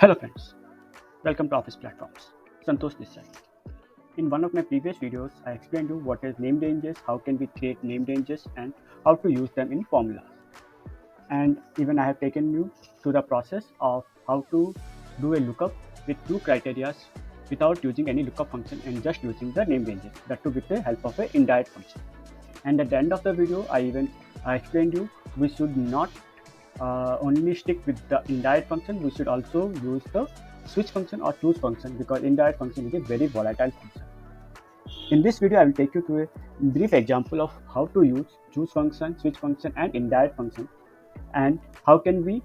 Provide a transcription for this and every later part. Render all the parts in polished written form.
Hello friends, welcome to Office Platforms. Santosh this side. In one of my previous videos, I explained you what is name ranges, how can we create name ranges, and how to use them in formulas. And even I have taken you through the process of how to do a lookup with two criterias without using any lookup function and just using the name ranges, that too with the help of an indirect function. And at the end of the video, I explained you we should not only stick with the indirect function, we should also use the switch function or choose function because indirect function is a very volatile function. In this video, I will take you through a brief example of how to use choose function, switch function, and indirect function, and how can we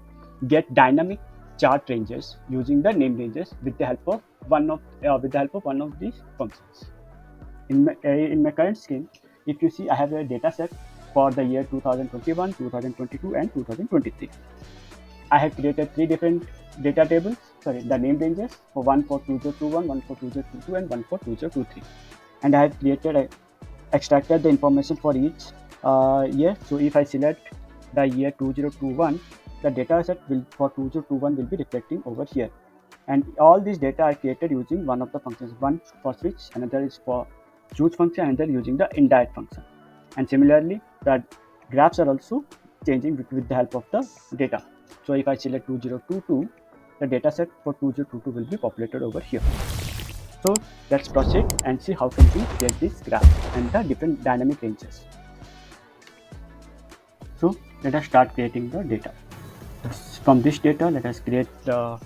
get dynamic chart ranges using the name ranges with the help of one of these functions. In my current screen, if you see, I have a data set for the year 2021, 2022, and 2023. I have created three different data tables, the name ranges for one for 2021, one for 2022, and one for 2023. And I have extracted the information for each year. So if I select the year 2021, the data set for 2021 will be reflecting over here. And all these data are created using one of the functions, one for switch, another is for choose function, and then using the indirect function. And similarly, the graphs are also changing with the help of the data. So if I select 2022, the data set for 2022 will be populated over here. So let's proceed and see how can we get this graph and the different dynamic ranges. So let us start creating the data. From this data, let us create the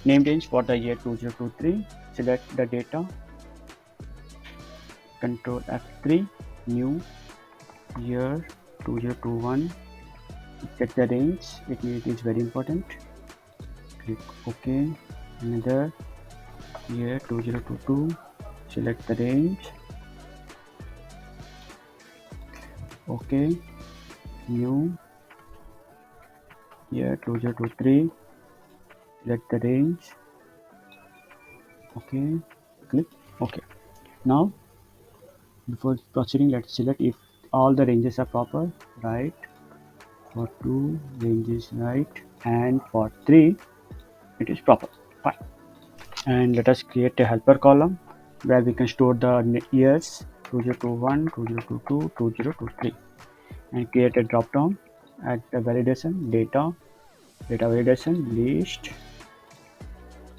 name range for the year 2023. Select the data, Control F3, new year 2021. Get the range, it is very important. Click OK. Another year 2022, select the range. OK. New year 2023, select the range. OK. Click OK. Now, before proceeding, let's select if all the ranges are proper. Right. For 2, range is right, and for 3, it is proper. Fine. And let us create a helper column where we can store the years 2021, 2022, 2023, and create a drop down at the validation data validation list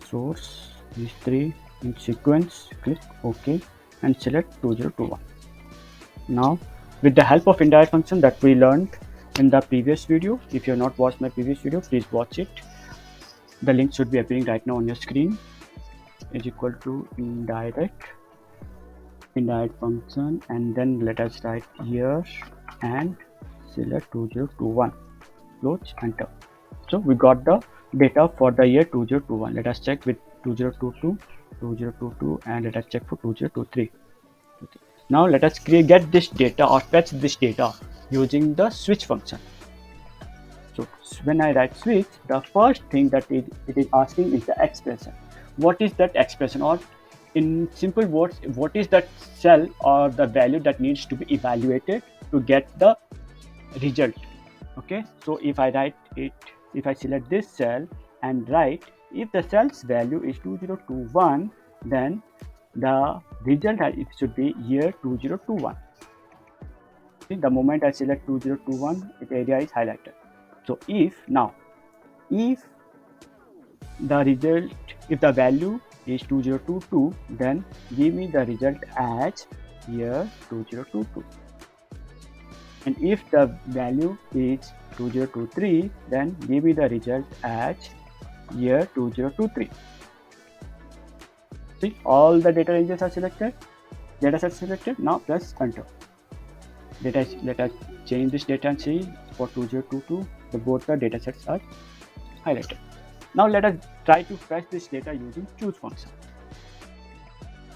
source, these three in sequence. Click OK and select 2021. Now, with the help of indirect function that we learned in the previous video, if you have not watched my previous video, please watch it. The link should be appearing right now on your screen. Is equal to indirect function, and then let us write year and select 2021. Close, enter. So we got the data for the year 2021. Let us check with 2022, and let us check for 2023. Okay. Now let us get this data or fetch this data using the switch function. So when I write switch, the first thing that it is asking is the expression. What is that expression, or in simple words, what is that cell or the value that needs to be evaluated to get the result? Okay, so if I write it, if I select this cell and write, if the cell's value is 2021, then the result should be year 2021. See, the moment I select 2021, the area is highlighted. So if the value is 2022, then give me the result as year 2022. And if the value is 2023, then give me the result as year 2023. See, all the data ranges are selected, data set selected. Now press enter. Let us change this data and see for 2022, both the data sets are highlighted. Now let us try to fetch this data using choose function.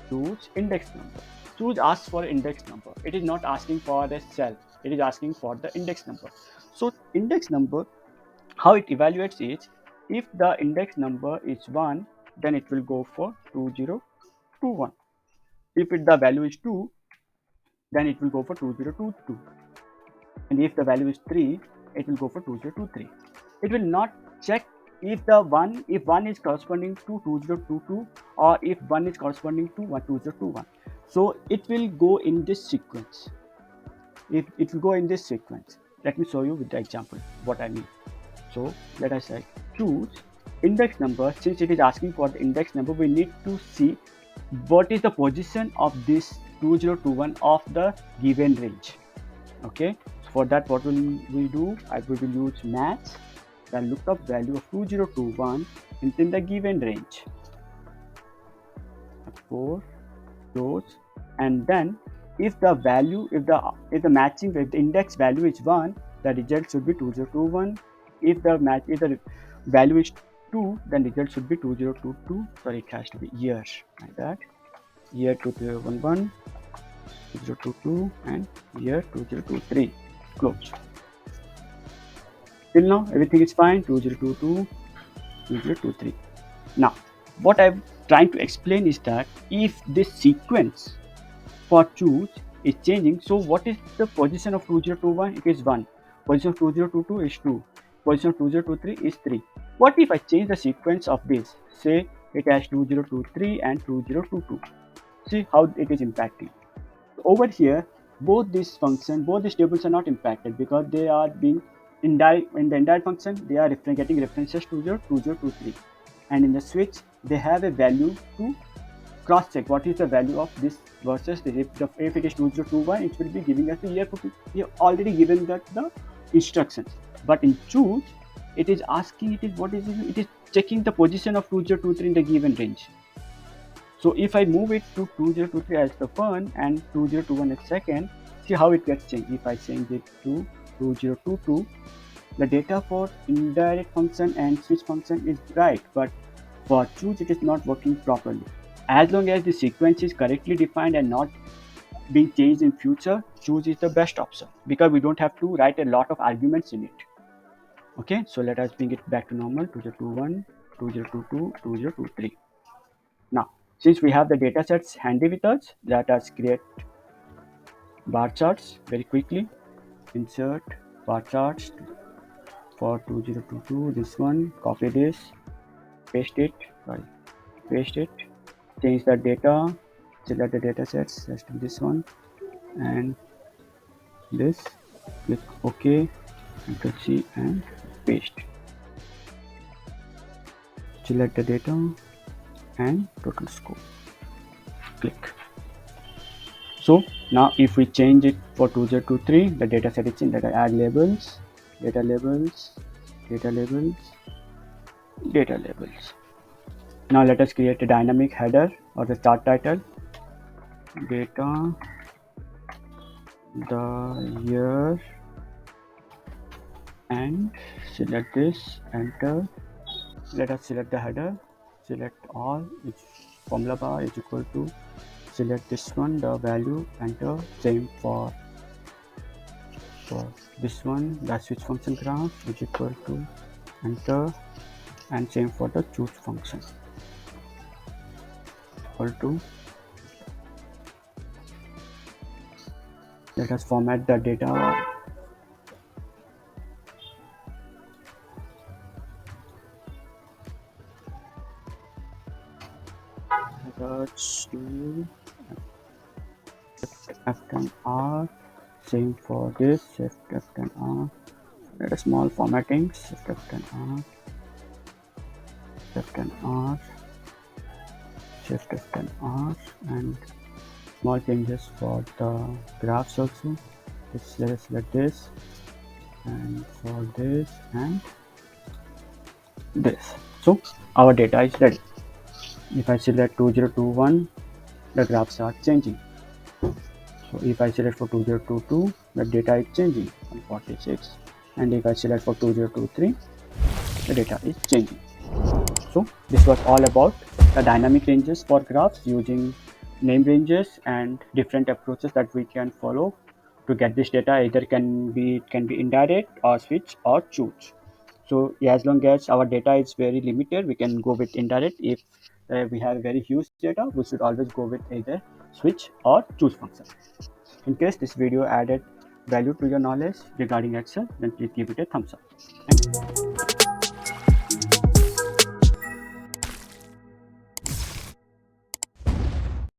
Choose index number. Choose asks for index number. It is not asking for a cell. It is asking for the index number. So index number, how it evaluates is, if the index number is 1, then it will go for 2021. If the value is 2, then it will go for 2022. And if the value is 3, it will go for 2023. It will not check if one is corresponding to 2022 or if one is corresponding to 2021, so it will go in this sequence. If it will go in this sequence, let me show you with the example what I mean. So let us say choose index number. Since it is asking for the index number, we need to see what is the position of this 2021 of the given range. Okay, so for that what will we do? I will use match the lookup value of 2021 in the given range for those, and then if the value, if the matching, if the index value is 1, the result should be 2021. If the value is 2, then result should be 2022. Sorry, it has to be year, like that. Year 2011, 2022, and year 2023. Close. Till now everything is fine. 2022, 2023. Now what I'm trying to explain is that if this sequence for choose is changing, so what is the position of 2021? It is 1. Position of 2022 is 2. Position of 2023 is 3. What if I change the sequence of this? Say it has 2023 and 2022. See how it is impacting. Over here, both these tables are not impacted because they are being in the indirect function. They are getting references to your 2023, and in the switch they have a value to cross check what is the value of this versus this. If it is 2021, it will be giving us the year. We have already given that the instructions, but in choose it is asking, it is checking the position of 2023 in the given range. So if I move it to 2023 as the first and 2021 as second, see how it gets changed. If I change it to 2022, the data for indirect function and switch function is right, but for choose it is not working properly. As long as the sequence is correctly defined and not being changed in future, choose is the best option because we don't have to write a lot of arguments in it. Okay, so let us bring it back to normal. 2021, 2022, 2023. Now, since we have the data sets handy with us, let us create bar charts very quickly. Insert bar charts for 2022. This one, copy this, paste it, change the data, select the data sets, let's do this one, and this, click OK, Ctrl C and paste. Select the data and total score, click. So now if we change it for 2023, the data set is in that I add labels, data labels. Now let us create a dynamic header or the chart title, data, the year, and select this, enter. Let us select the header, select all, formula bar is equal to, select this one, the value, enter. Same for this one, the switch function graph is equal to, enter, and same for the choose function, equal to. Let us format the data. To F10R, same for this, shift F10R. Let a small formatting, shift F10R, shift F10R, and small changes for the graphs also. Let us select this, and for this and this. So our data is ready. If I select 2021, the graphs are changing. So if I select for 2022, the data is changing, 146, and if I select for 2023, the data is changing. So this was all about the dynamic ranges for graphs using name ranges and different approaches that we can follow to get this data. Either it can be indirect or switch or choose. So as long as our data is very limited, we can go with indirect. If we have very huge data, we should always go with either switch or choose function. In case this video added value to your knowledge regarding Excel, then please give it a thumbs up. Thank you.